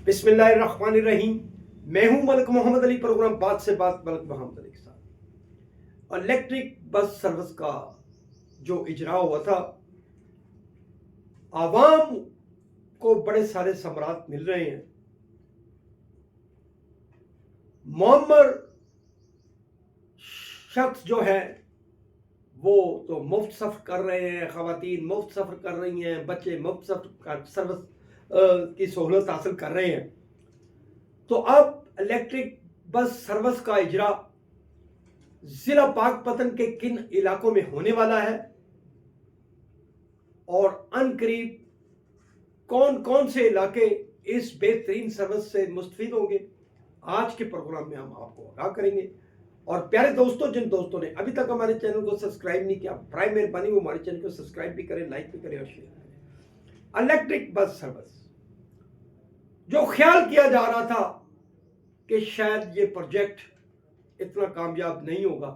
बिस्मिल्लाहिर्रहमानिर्रहीम। मैं हूं मलिक मोहम्मद अली, प्रोग्राम बात से बात मलिक मोहम्मद अली के साथ। इलेक्ट्रिक बस सर्विस का जो इजरा हुआ था, आवाम को बड़े सारे समरात मिल रहे हैं। मुअम्मर शख्स जो है वो तो मुफ्त सफ़र कर रहे हैं, ख़वातीन मुफ्त सफ़र कर रही हैं, बच्चे मुफ्त सफ़र सर्विस की सहूलत हासिल कर रहे हैं। तो अब इलेक्ट्रिक बस सर्विस का इजरा जिला पाकपतन के किन इलाकों में होने वाला है और अनकरीब कौन कौन से इलाके इस बेहतरीन सर्विस से मुस्तफीद होंगे, आज के प्रोग्राम में हम आपको आगाह करेंगे। और प्यारे दोस्तों, जिन दोस्तों ने अभी तक हमारे चैनल को सब्सक्राइब नहीं किया, प्राइम मेहरबानी वो हमारे चैनल को सब्सक्राइब भी करें, लाइक भी करें और शेयर करें। इलेक्ट्रिक बस सर्विस जो ख्याल किया जा रहा था कि शायद ये प्रोजेक्ट इतना कामयाब नहीं होगा,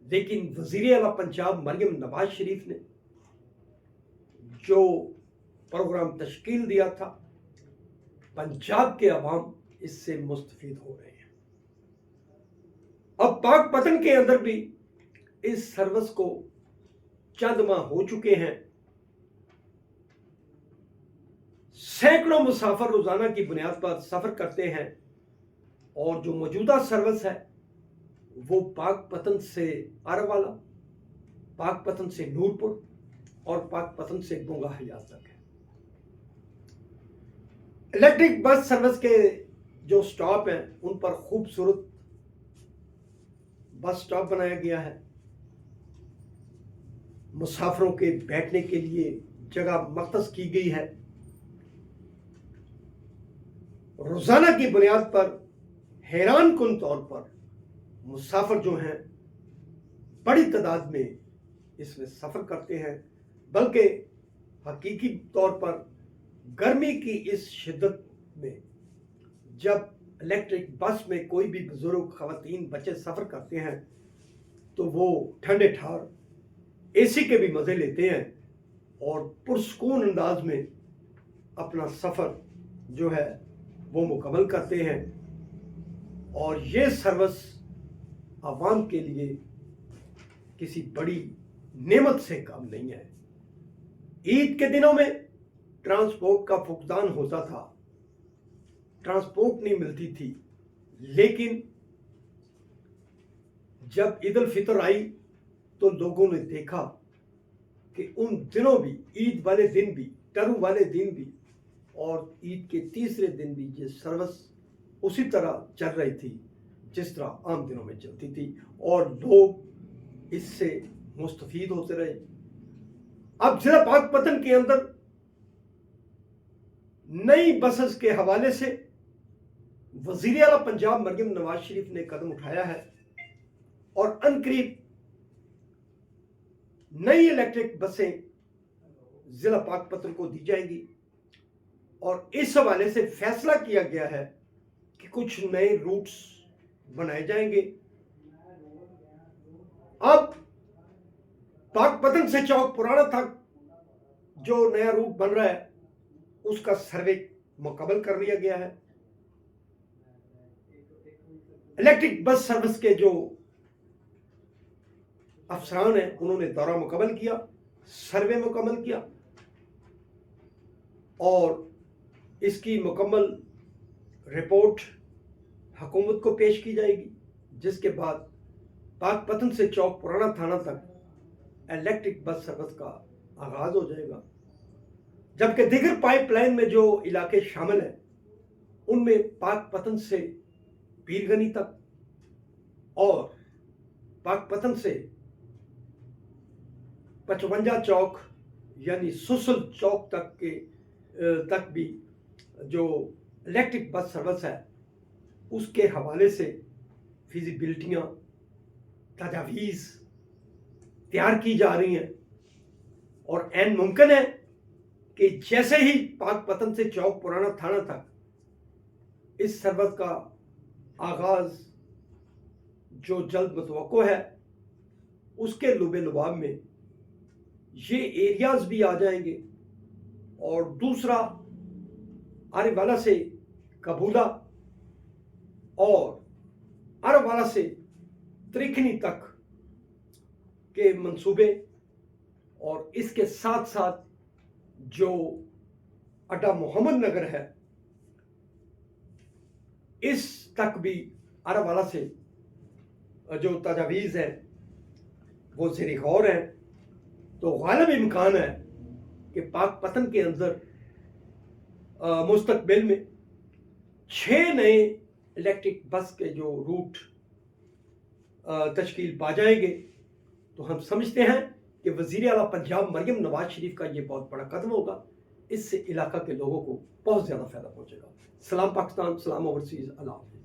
लेकिन वज़ीर आला पंजाब मरियम नवाज शरीफ ने जो प्रोग्राम तश्कील दिया था, पंजाब के अवाम इससे मुस्तफीद हो रहे हैं। अब पाकपतन के अंदर भी इस सर्विस को चंद माह हो चुके हैं। सैकड़ों मुसाफिर रोजाना की बुनियाद पर सफर करते हैं और जो मौजूदा सर्विस है वो पाकपतन से आरवाला, पाकपतन से नूरपुर और पाकपतन से गुंगा हयात तक है। इलेक्ट्रिक बस सर्विस के जो स्टॉप हैं उन पर खूबसूरत बस स्टॉप बनाया गया है। मुसाफिरों के बैठने के लिए जगह मख्तस की गई है। रोजाना की बुनियाद पर हैरान कुन तौर पर मुसाफिर जो हैं बड़ी तादाद में इसमें सफर करते हैं, बल्कि हकीकी तौर पर गर्मी की इस शिद्दत में जब इलेक्ट्रिक बस में कोई भी बुजुर्ग, खवातीन, बच्चे सफर करते हैं तो वो ठंडे ठार एसी के भी मजे लेते हैं और पुरसकून अंदाज में अपना सफर जो है वो मुकम्मल करते हैं। और ये सर्विस आवाम के लिए किसी बड़ी नेमत से कम नहीं है। ईद के दिनों में ट्रांसपोर्ट का फुकदान होता था, ट्रांसपोर्ट नहीं मिलती थी, लेकिन जब ईद उल फितर आई तो लोगों ने देखा कि उन दिनों भी, ईद वाले दिन भी, टरू वाले दिन भी और ईद के तीसरे दिन भी ये सर्विस उसी तरह चल रही थी जिस तरह आम दिनों में चलती थी और लोग इससे मुस्तफीद होते रहे। अब जिला पाकपतन के अंदर नई बसेस के हवाले से वज़ीर आला पंजाब मरियम नवाज शरीफ ने कदम उठाया है और अनकरीब नई इलेक्ट्रिक बसें जिला पाकपतन को दी जाएंगी। और इस हवाले से फैसला किया गया है कि कुछ नए रूट्स बनाए जाएंगे। अब पाकपतन से चौक पुराना तक जो नया रूट बन रहा है उसका सर्वे मुकम्मल कर लिया गया है। इलेक्ट्रिक बस सर्विस के जो अफसरान हैं उन्होंने दौरा मुकम्मल किया, सर्वे मुकम्मल किया और इसकी मुकम्मल रिपोर्ट हुकूमत को पेश की जाएगी, जिसके बाद पाकपतन से चौक पुराना थाना तक इलेक्ट्रिक बस सर्विस का आगाज हो जाएगा। जबकि दिगर पाइपलाइन में जो इलाके शामिल हैं उनमें पाकपतन से पीरगनी तक और पाकपतन से 55 चौक यानी सुसल चौक तक भी जो इलेक्ट्रिक बस सर्विस है उसके हवाले से फिजिबिलिटियाँ, तजावीज़ तैयार की जा रही हैं और ऐन मुमकिन है कि जैसे ही पाकपतन से चौक पुराना थाना तक इस सर्विस का आगाज जो जल्द मुतवक्को है, उसके लुबे लुबाब में ये एरियाज भी आ जाएंगे। और दूसरा, आरेवाला से कबूला और आरेवाला से त्रिखनी तक के मंसूबे और इसके साथ साथ जो अड्डा मोहम्मद नगर है इस तक भी आरेवाला से जो तजावीज़ है वो ज़ेर गौर है। तो गालिब इम्कान है कि पाक पतन के अंदर मुस्तकबिल में 6 नए इलेक्ट्रिक बस के जो रूट तश्कील पा जाएंगे। तो हम समझते हैं कि वज़ीर आला पंजाब मरियम नवाज शरीफ का ये बहुत बड़ा कदम होगा। इससे इलाका के लोगों को बहुत ज़्यादा फ़ायदा पहुँचेगा। सलाम पाकिस्तान, सलाम ओवरसीज़, अल्लाह।